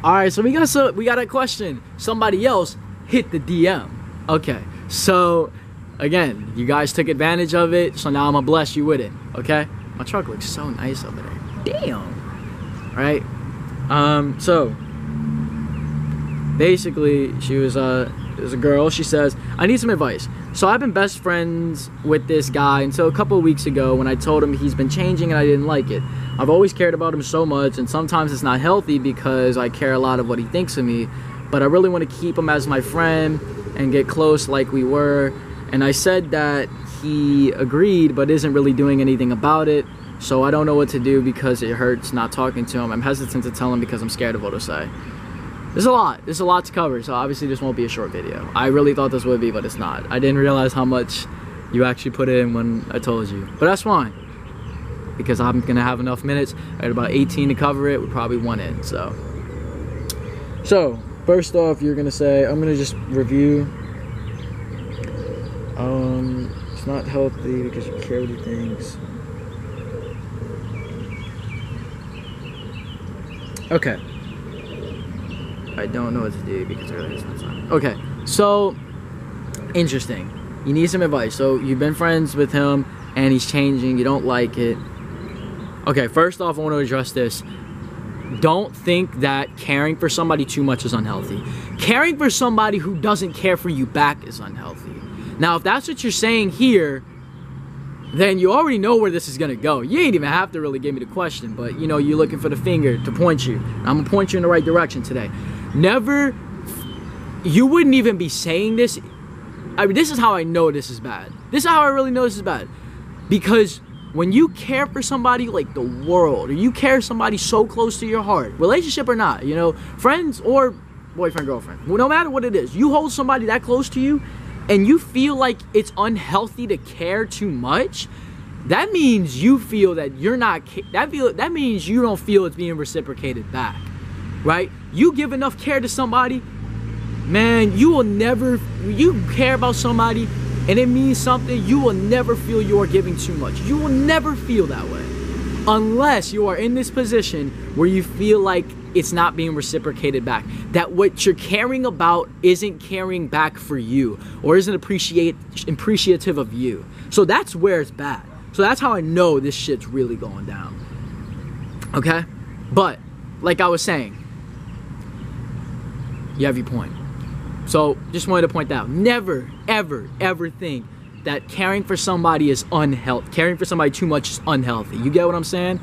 All right, so we got a question. Somebody else hit the DM. Okay, so again, you guys took advantage of it, so now I'm gonna bless you with it. Okay, my truck looks so nice over there. Damn. All right. So basically, it was a girl. She says, I need some advice. So I've been best friends with this guy until a couple of weeks ago when I told him he's been changing and I didn't like it. I've always cared about him so much, and sometimes it's not healthy because I care a lot of what he thinks of me, but I really want to keep him as my friend and get close like we were. And I said that he agreed but isn't really doing anything about it, so I don't know what to do because it hurts not talking to him. I'm hesitant to tell him because I'm scared of what he'll say. There's a lot to cover, so obviously this won't be a short video. I really thought this would be, but it's not. I didn't realize how much you actually put in when I told you, but that's fine because I'm gonna have enough minutes. I had about 18 to cover it. We probably won it. So first off, you're gonna say, I'm gonna just review. It's not healthy because you care what he thinks. Okay. I don't know what to do because I really spent time. Okay, so interesting. You need some advice. So you've been friends with him and he's changing. You don't like it. Okay, first off, I want to address this. Don't think that caring for somebody too much is unhealthy. Caring for somebody who doesn't care for you back is unhealthy. Now, if that's what you're saying here, then you already know where this is gonna go. You ain't even have to really give me the question, but you know, you're looking for the finger to point you. I'm gonna point you in the right direction today. You wouldn't even be saying this. I mean, this is how I know this is bad. This is how I really know this is bad. Because when you care for somebody like the world, or you care somebody so close to your heart, relationship or not, you know, friends or boyfriend, girlfriend, well, no matter what it is, you hold somebody that close to you and you feel like it's unhealthy to care too much, that means you feel that you're not, that means you don't feel it's being reciprocated back, right? You give enough care to somebody, man, you care about somebody and it means something, you will never feel you are giving too much. You will never feel that way. Unless you are in this position where you feel like it's not being reciprocated back. That what you're caring about isn't caring back for you or isn't appreciative of you. So that's where it's bad. So that's how I know this shit's really going down. Okay? But, like I was saying, you have your point. So, just wanted to point that out. Never, ever, ever think that caring for somebody is unhealthy. Caring for somebody too much is unhealthy. You get what I'm saying?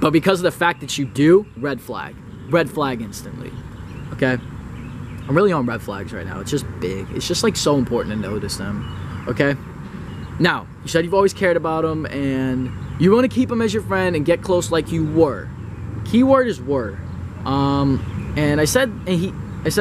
But because of the fact that you do, red flag. Red flag instantly. Okay? I'm really on red flags right now. It's just big. It's just like so important to notice them. Okay? Now, you said you've always cared about them and you want to keep him as your friend and get close like you were. Keyword is were. And I said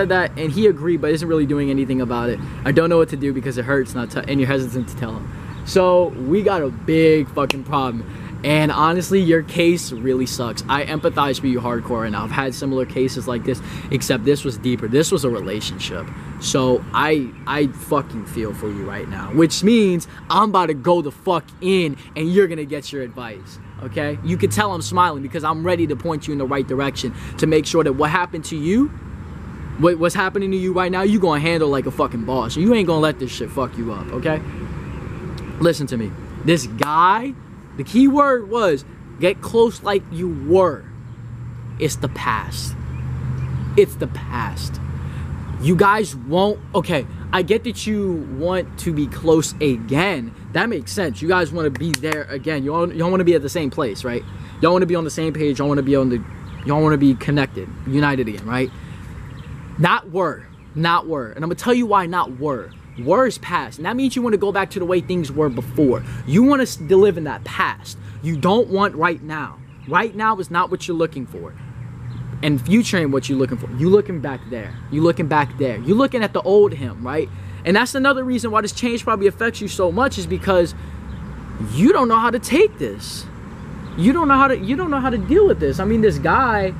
that and he agreed but isn't really doing anything about it. I don't know what to do because it hurts and you're hesitant to tell him. So we got a big fucking problem. And honestly, your case really sucks. I empathize for you hardcore right now. I've had similar cases like this, except this was deeper. This was a relationship. So I fucking feel for you right now, which means I'm about to go the fuck in and you're gonna get your advice. Okay? You can tell I'm smiling because I'm ready to point you in the right direction to make sure that what happened to you, what's happening to you right now, you gonna handle like a fucking boss. You ain't gonna let this shit fuck you up, okay? Listen to me. This guy, the key word was get close like you were. It's the past. It's the past. You guys won't, okay, I get that you want to be close again. That makes sense. You guys want to be there again. Y'all want to be at the same place, right? Y'all want to be on the same page. Y'all want to be connected, united again, right? Not were. And I'm going to tell you why not were. Were is past, and that means you want to go back to the way things were before. You want to live in that past. You don't want right now. Right now is not what you're looking for. And future ain't what you're looking for. You looking back there. You looking back there. You looking at the old him, right? And that's another reason why this change probably affects you so much is because you don't know how to take this. You don't know how to deal with this. I mean, this guy,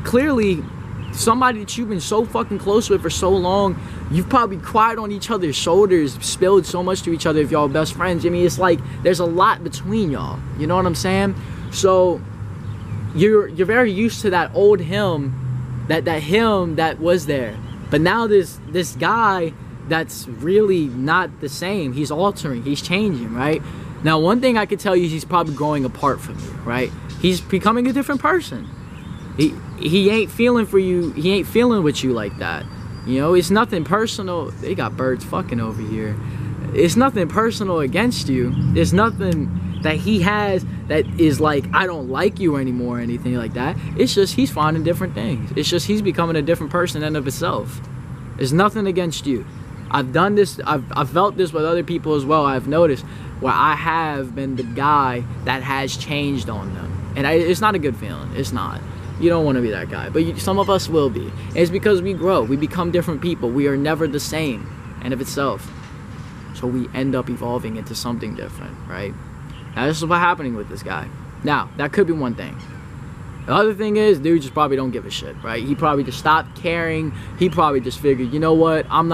clearly somebody that you've been so fucking close with for so long, you've probably cried on each other's shoulders, spilled so much to each other if y'all are best friends. I mean, it's like there's a lot between y'all. You know what I'm saying? So you're very used to that old him that him that was there. But now this guy that's really not the same. He's altering, he's changing, right? Now, one thing I could tell you is he's probably growing apart from you, right? He's becoming a different person. He ain't feeling for you, he ain't feeling with you like that. You know, it's nothing personal. They got birds fucking over here. It's nothing personal against you. There's nothing that he has that is like, I don't like you anymore or anything like that. It's just he's finding different things. It's just he's becoming a different person in of itself. There's nothing against you. I've done this, I've felt this with other people as well. I've noticed where I have been the guy that has changed on them. And it's not a good feeling. It's not. You don't want to be that guy. But some of us will be. And it's because we grow. We become different people. We are never the same in of itself. So we end up evolving into something different, right? Now, this is what's happening with this guy. Now, that could be one thing. The other thing is, dude just probably don't give a shit, right? He probably just stopped caring. He probably just figured, you know what? I'm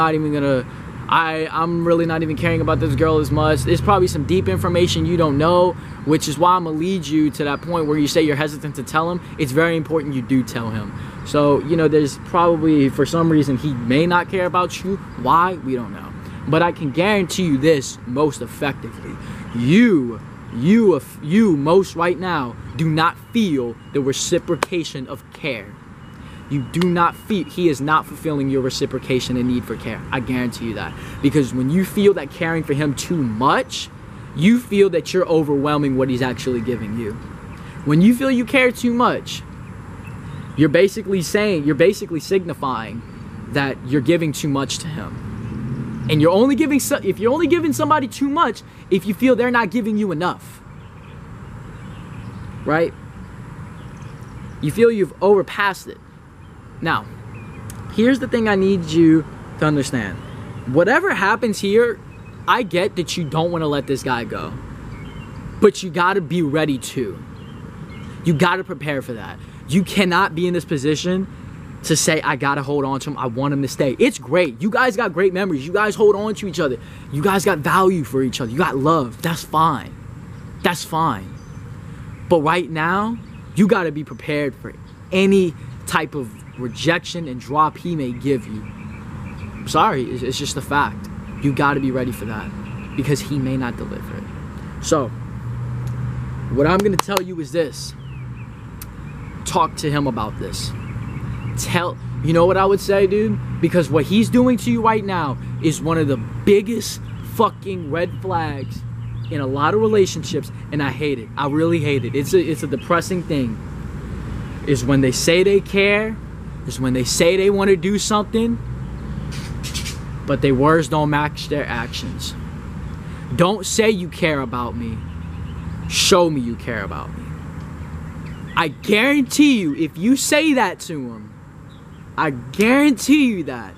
really not even caring about this girl as much. There's probably some deep information you don't know, which is why I'm gonna lead you to that point where you say you're hesitant to tell him. It's very important you do tell him. So, you know, there's probably, for some reason, he may not care about you. Why? We don't know. But I can guarantee you this most effectively. You most right now do not feel the reciprocation of care. You do not feel, he is not fulfilling your reciprocation and need for care. I guarantee you that. Because when you feel that caring for him too much, you feel that you're overwhelming what he's actually giving you. When you feel you care too much, you're basically signifying that you're giving too much to him. And you're only giving, if you're only giving somebody too much, if you feel they're not giving you enough. Right? You feel you've overpassed it. Now, here's the thing I need you to understand. Whatever happens here, I get that you don't want to let this guy go. But you got to be ready to. You got to prepare for that. You cannot be in this position to say, I got to hold on to him. I want him to stay. It's great. You guys got great memories. You guys hold on to each other. You guys got value for each other. You got love. That's fine. That's fine. But right now, you got to be prepared for any type of rejection and drop he may give you. I'm sorry, it's just a fact. You got to be ready for that because he may not deliver it. So, what I'm going to tell you is this. Talk to him about this. You know what I would say, dude? Because what he's doing to you right now is one of the biggest fucking red flags in a lot of relationships, and I hate it. I really hate it. It's a depressing thing. Is when they say they care, is when they say they want to do something, but their words don't match their actions. Don't say you care about me. Show me you care about me. I guarantee you, if you say that to him, I guarantee you that.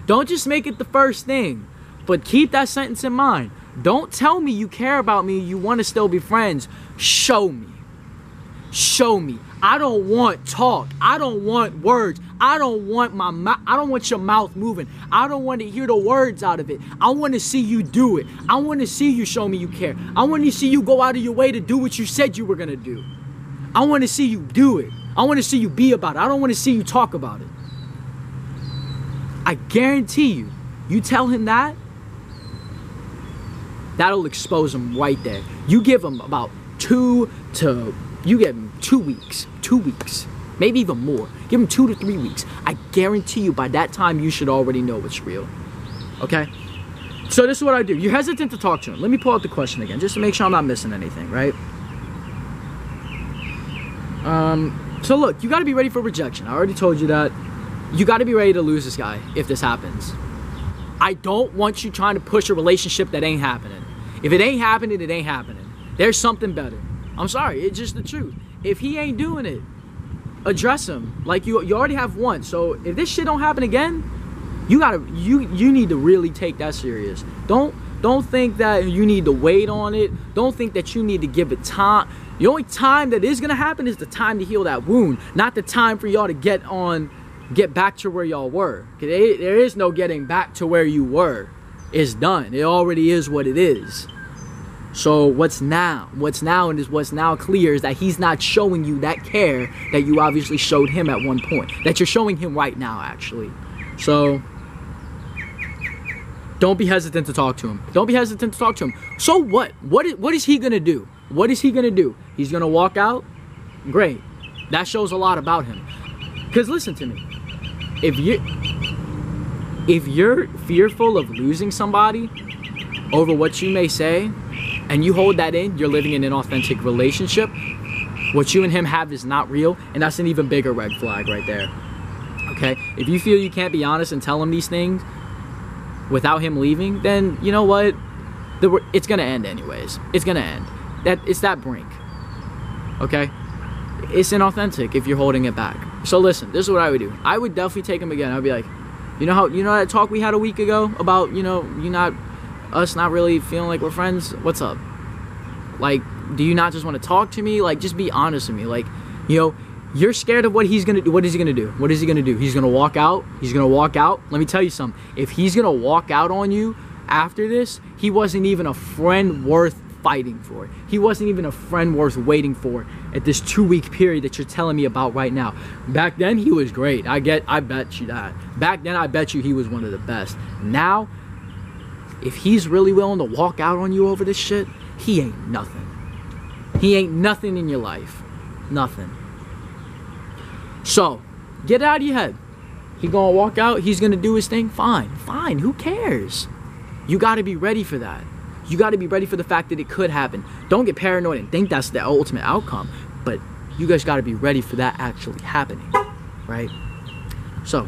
Don't just make it the first thing, but keep that sentence in mind. Don't tell me you care about me, you want to still be friends. Show me. Show me. I don't want talk. I don't want words. I don't want I don't want your mouth moving. I don't want to hear the words out of it. I want to see you do it. I want to see you show me you care. I want to see you go out of your way to do what you said you were going to do. I want to see you do it. I want to see you be about it. I don't want to see you talk about it. I guarantee you, you tell him that, that'll expose him right there. You give him about 2 weeks, maybe even more. Give him 2 to 3 weeks. I guarantee you by that time you should already know it's real. Okay? So this is what I do. You're hesitant to talk to him. Let me pull out the question again, just to make sure I'm not missing anything, right? So look, you got to be ready for rejection. I already told you that. You got to be ready to lose this guy if this happens. I don't want you trying to push a relationship that ain't happening. If it ain't happening, it ain't happening. There's something better. I'm sorry, it's just the truth. If he ain't doing it, address him. Like you already have one. So if this shit don't happen again, you need to really take that serious. Don't think that you need to wait on it. Don't think that you need to give it time. The only time that is gonna happen is the time to heal that wound, not the time for y'all to get back to where y'all were. There is no getting back to where you were. It's done. It already is what it is. So what's now clear is that he's not showing you that care that you obviously showed him at one point, that you're showing him right now, actually. So don't be hesitant to talk to him. Don't be hesitant to talk to him. So what? What is he gonna do? What is he gonna do? He's gonna walk out? Great. That shows a lot about him. Because listen to me. If you're fearful of losing somebody over what you may say, and you hold that in, you're living in an authentic relationship. What you and him have is not real, and that's an even bigger red flag right there. Okay? If you feel you can't be honest and tell him these things without him leaving, then you know what? It's gonna end anyways. It's gonna end. It's that brink. Okay? It's inauthentic if you're holding it back. So listen, this is what I would do. I would definitely take him again. I'd be like, you know that talk we had a week ago about, us not really feeling like we're friends? What's up? Like, do you not just want to talk to me? Like, just be honest with me. Like, you're scared of what he's gonna do. What is he gonna do? What is he gonna do? He's gonna walk out. He's gonna walk out. Let me tell you something. If he's gonna walk out on you after this, he wasn't even a friend worth fighting for. He wasn't even a friend worth waiting for at this 2-week period that you're telling me about right now. Back then, he was great. I bet you that. Back then, I bet you he was one of the best. Now, if he's really willing to walk out on you over this shit, he ain't nothing. He ain't nothing in your life. Nothing. So, get it out of your head. He gonna walk out, he's gonna do his thing, fine. Fine, who cares? You gotta be ready for that. You gotta be ready for the fact that it could happen. Don't get paranoid and think that's the ultimate outcome, but you guys gotta be ready for that actually happening, right? So,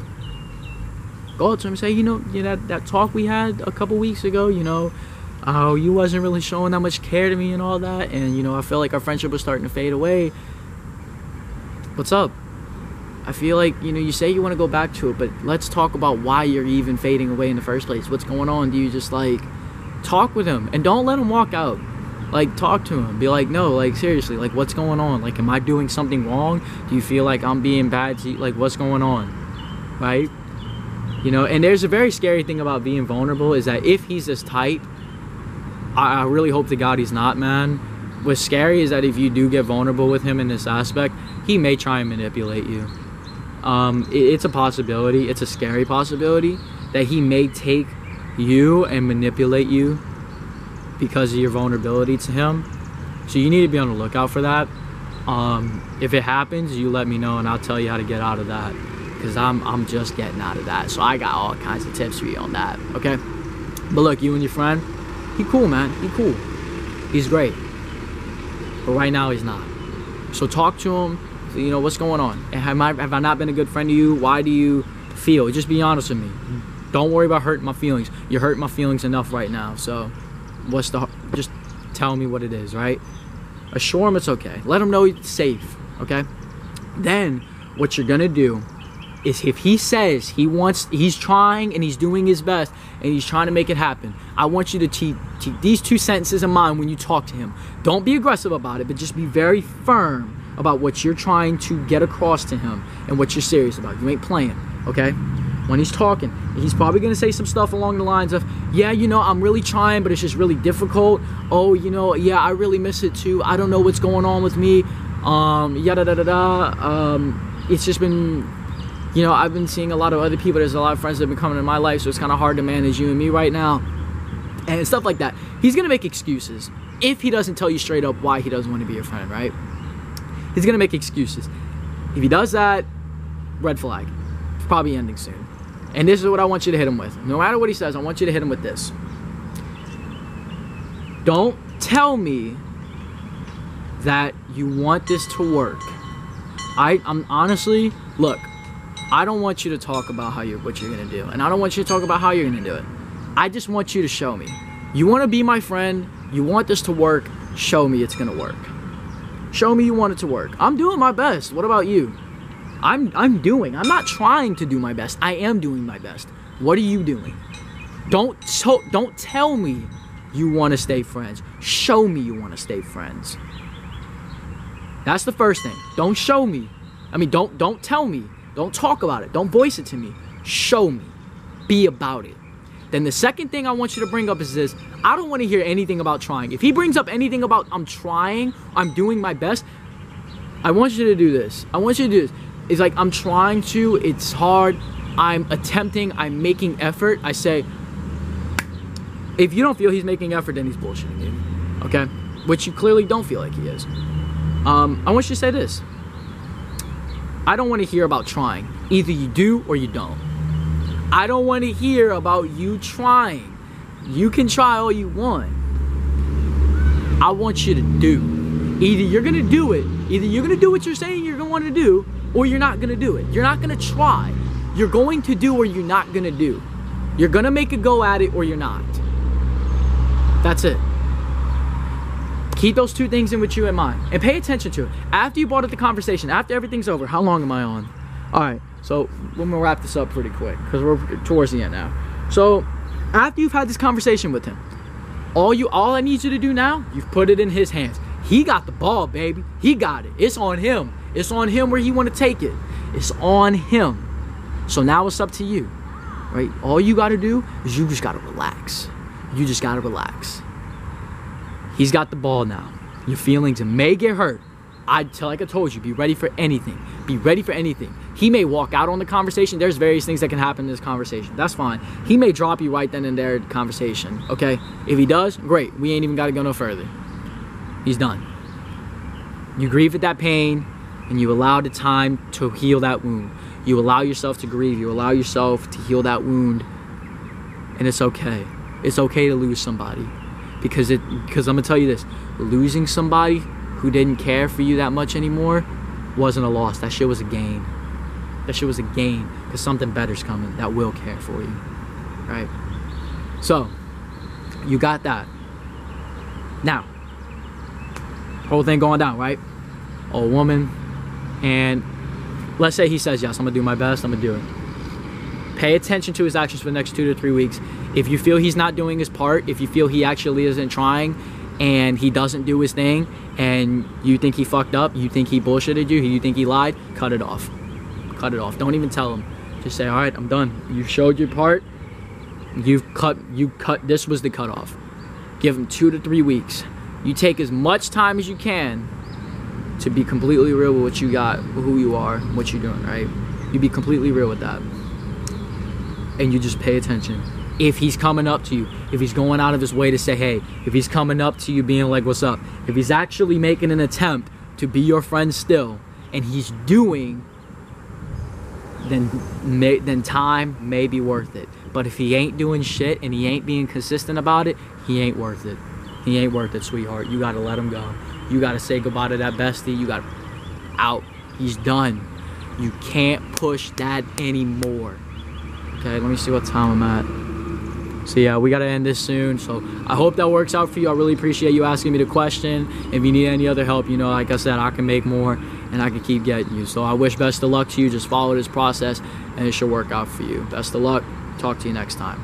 go up to him and say, that talk we had a couple weeks ago, oh, you wasn't really showing that much care to me and all that, and I feel like our friendship was starting to fade away. What's up? I feel like, you say you want to go back to it, but let's talk about why you're even fading away in the first place. What's going on? Do you just talk with him, and don't let him walk out. Talk to him. Be like, no, seriously, what's going on? Am I doing something wrong? Do you feel like I'm being bad to you? What's going on? Right? And there's a very scary thing about being vulnerable is that if he's this type, I really hope to God he's not, man. What's scary is that if you do get vulnerable with him in this aspect, he may try and manipulate you. It's a possibility. It's a scary possibility that he may take you and manipulate you because of your vulnerability to him. So you need to be on the lookout for that. If it happens, you let me know and I'll tell you how to get out of that. Because I'm just getting out of that. So I got all kinds of tips for you on that, okay? But look, you and your friend, he cool, man. He cool. He's great. But right now, he's not. So talk to him. So, what's going on? Have I not been a good friend to you? Why do you feel? Just be honest with me. Don't worry about hurting my feelings. You're hurting my feelings enough right now. So just tell me what it is, right? Assure him it's okay. Let him know he's safe, okay? Then what you're going to do is if he says he's trying and he's doing his best and he's trying to make it happen, I want you to keep these 2 sentences in mind when you talk to him. Don't be aggressive about it, but just be very firm about what you're trying to get across to him and what you're serious about. You ain't playing, okay? When he's talking, he's probably going to say some stuff along the lines of, yeah, I'm really trying, but it's just really difficult. Oh, yeah, I really miss it too. I don't know what's going on with me. Yada da da da. It's just been... I've been seeing a lot of other people. There's a lot of friends that have been coming in my life, so it's kind of hard to manage you and me right now. And stuff like that. He's going to make excuses if he doesn't tell you straight up why he doesn't want to be your friend, right? He's going to make excuses. If he does that, red flag. It's probably ending soon. And this is what I want you to hit him with. No matter what he says, I want you to hit him with this. Don't tell me that you want this to work. I'm honestly, look, I don't want you to talk about what you're going to do. And I don't want you to talk about how you're going to do it. I just want you to show me. You want to be my friend. You want this to work. Show me it's going to work. Show me you want it to work. I'm doing my best. What about you? I'm not trying to do my best. I am doing my best. What are you doing? Don't tell me you want to stay friends. Show me you want to stay friends. That's the first thing. Don't show me. Don't tell me. Don't talk about it. Don't voice it to me. Show me. Be about it. Then the second thing I want you to bring up is this. I don't want to hear anything about trying. If he brings up anything about I'm trying, I'm doing my best, I want you to do this. I want you to do this. It's like, I'm trying to, it's hard, I'm attempting, I'm making effort. I say, if you don't feel he's making effort, then he's bullshitting you, okay? Which you clearly don't feel like he is. I want you to say this. I don't want to hear about trying. Either you do or you don't. I don't want to hear about you trying. You can try all you want. I want you to do. Either you're going to do it, either you're going to do what you're saying you're going to want to do, or you're not going to do it. You're not going to try. You're going to do or you're not going to do. You're going to make a go at it or you're not. That's it. Keep those two things in with you in mind and pay attention to it. After you brought up the conversation, after everything's over, how long am I on? All right, so we're gonna wrap this up pretty quick because we're towards the end now. So after you've had this conversation with him, all I need you to do now, you've put it in his hands. He got the ball, baby. He got it. It's on him. It's on him where he want to take it. It's on him. So now it's up to you, right? All you got to do is you just got to relax. You just got to relax. He's got the ball now. Your feelings may get hurt. Like I told you, be ready for anything. Be ready for anything. He may walk out on the conversation. There's various things that can happen in this conversation. That's fine. He may drop you right then and there in conversation, okay? If he does, great. We ain't even got to go no further. He's done. You grieve at that pain, and you allow the time to heal that wound. You allow yourself to grieve. You allow yourself to heal that wound, and it's okay. It's okay to lose somebody, because I'm gonna tell you this: losing somebody who didn't care for you that much anymore wasn't a loss. That shit was a gain. That shit was a gain, because something better's coming that will care for you, right? So you got that. Now, whole thing going down, right? Old woman, and let's say he says yes, I'm gonna do my best, I'm gonna do it. Pay attention to his actions for the next 2 to 3 weeks. If you feel he's not doing his part, if you feel he actually isn't trying and he doesn't do his thing, and you think he fucked up, you think he bullshitted you, you think he lied, cut it off. Cut it off. Don't even tell him. Just say, all right, I'm done. You showed your part. You cut, this was the cutoff. Give him 2 to 3 weeks. You take as much time as you can to be completely real with what you got, who you are, what you're doing, right? You be completely real with that. And you just pay attention. If he's coming up to you, if he's going out of his way to say, hey, if he's coming up to you being like, what's up? If he's actually making an attempt to be your friend still, and he's doing, then time may be worth it. But if he ain't doing shit and he ain't being consistent about it, he ain't worth it. He ain't worth it, sweetheart. You gotta let him go. You gotta say goodbye to that bestie. You gotta out. He's done. You can't push that anymore. Okay, let me see what time I'm at. So yeah, we gotta end this soon. So I hope that works out for you. I really appreciate you asking me the question. If you need any other help, you know, like I said, I can make more and I can keep getting you. So I wish best of luck to you. Just follow this process and it should work out for you. Best of luck. Talk to you next time.